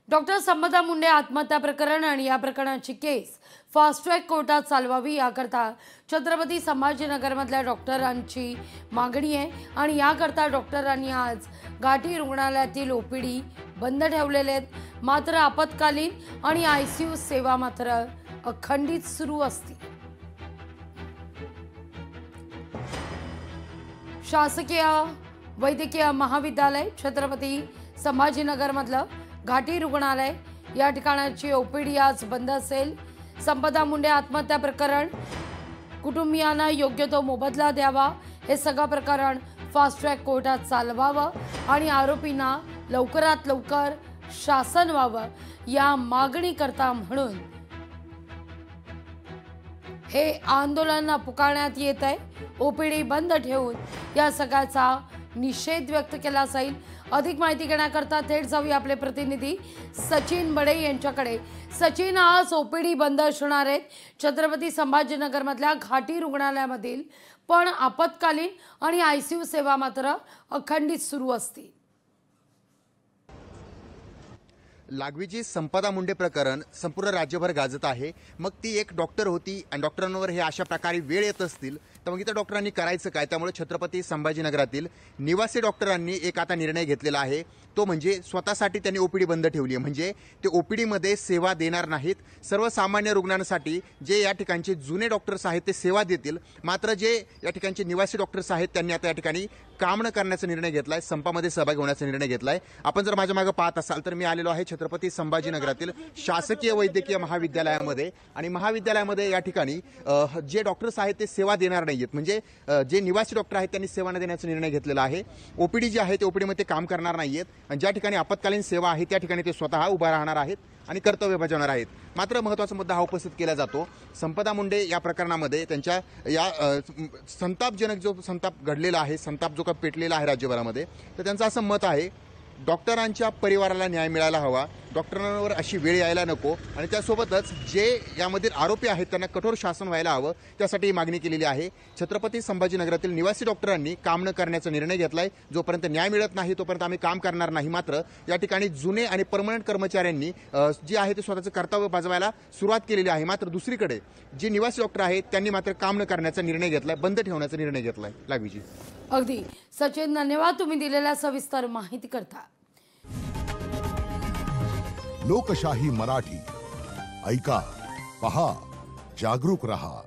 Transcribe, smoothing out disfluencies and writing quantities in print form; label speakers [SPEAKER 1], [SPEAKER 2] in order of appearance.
[SPEAKER 1] Doctor संपदा मुंडे आत्महत्या प्रकरण आणि या प्रकरणाची केस फास्ट ट्रॅक कोर्टात चालवावी याकरता छत्रपती संभाजीनगरमधल्या डॉक्टरांची मागणी आहे आणि याकरता डॉक्टरांनी आज घाटी रुग्णालयातील ओपीडी बंद ठेवलेले आहेत। मात्र आपत्कालीन आणि आयसीयू सेवा मात्र अखंडित सुरू असतील। शासकीय वैद्यकीय महाविद्यालय छत्रपती संभाजीनगरमधलं घाटी रुग्णालय या ठिकाणाची ओपीडी आज बंद असेल। संपदा मुंडे आत्महत्या प्रकरण, कुटुंबियांना योग्य तो मोबदला द्यावा, हे सगळं प्रकरण फास्ट ट्रॅक कोर्टात चालवावं आणि आरोपींना लवकरात लवकर शासन व्हावं या मागणी करता म्हणून हे आंदोलन पुकारण्यात येत आहे। ओपीडी बंद ठेवून या सगळ्याचा निषेध व्यक्त केला जाईल। अधिक माहिती घेण्याकरता थेट जाऊया आपले प्रतिनिधी सचिन बडे यांच्याकडे। सचिन, आज ओपीडी बंद असणार आहेत छत्रपती संभाजीनगरमधल्या घाटी रुग्णालयामधील, पण आपत्कालीन आणि आयसीयू सेवा मात्र अखंडित सुरू असतील।
[SPEAKER 2] लागवीची संपदा मुंडे प्रकरण संपूर्ण राज्यभर गाजत आहे। मग ती एक डॉक्टर होती आणि डॉक्टरांवर हे अशा प्रकारे वेळ येत असतील तर मग इथं डॉक्टरांनी करायचं काय? त्यामुळे छत्रपती संभाजीनगरातील निवासी डॉक्टरांनी एक आता निर्णय घेतलेला आहे, तो म्हणजे स्वतःसाठी त्यांनी ओपीडी बंद ठेवली आहे। म्हणजे ते ओपीडीमध्ये सेवा देणार नाहीत। सर्वसामान्य रुग्णांसाठी जे या ठिकाणचे जुने डॉक्टर्स आहेत ते सेवा देतील, मात्र जे या ठिकाणचे निवासी डॉक्टर्स आहेत त्यांनी आता या ठिकाणी काम न करण्याचा निर्णय घेतलाय, संपामध्ये सहभागी होण्याचा निर्णय घेतलाय। आपण जर माझ्या मागे पाहत असाल तर मी आलेलो आहे छत्रपती संभाजीनगरातील शासकीय वैद्यकीय महाविद्यालयामध्ये आणि महाविद्यालयामध्ये या ठिकाणी जे डॉक्टर्स आहेत ते सेवा देणार नाहीत। म्हणजे जे निवासी डॉक्टर आहेत त्यांनी सेवा न देण्याचा निर्णय घेतलेला आहे। ओपीडी जी आहे ते ओपीडीमध्ये काम करणार नाहीत आणि ज्या ठिकाणी आपत्कालीन सेवा आहे त्या ठिकाणी ते स्वतः उभा राहणार आहेत आणि कर्तव्य बजावणार आहेत। मात्र महत्त्वाचा मुद्दा हा उपस्थित केला जातो संपदा मुंडे या प्रकरणामध्ये त्यांच्या या संतापजनक जो संताप घडलेला आहे, संताप जो का पेटलेला आहे राज्यभरामध्ये, तर त्यांचं असं मत आहे डॉक्टरांच्या परिवाराला न्याय मिळायला हवा, डॉक्टरांवर अशी वेळ यायला नको आणि त्यासोबतच जे यामधील आरोपी आहेत त्यांना कठोर शासन व्हायला हवं, त्यासाठी मागणी केलेली आहे। छत्रपती संभाजीनगरातील निवासी डॉक्टरांनी काम न करण्याचा निर्णय घेतलाय। जोपर्यंत न्याय मिळत नाही तोपर्यंत आम्ही काम करणार नाही। मात्र या ठिकाणी जुने आणि परमनंट कर्मचाऱ्यांनी जे आहे ते स्वतःचं कर्तव्य बजावायला सुरुवात केलेली आहे। मात्र दुसरीकडे जे निवासी डॉक्टर आहेत त्यांनी मात्र काम न करण्याचा निर्णय घेतलाय, बंद ठेवण्याचा निर्णय घेतलाय। लागवीजी
[SPEAKER 1] अगदी सचिन, धन्यवाद तुम्ही दिलेल्या सविस्तर माहिती करता।
[SPEAKER 3] लोकशाही मराठी ऐका, पहा, जागरूक रहा।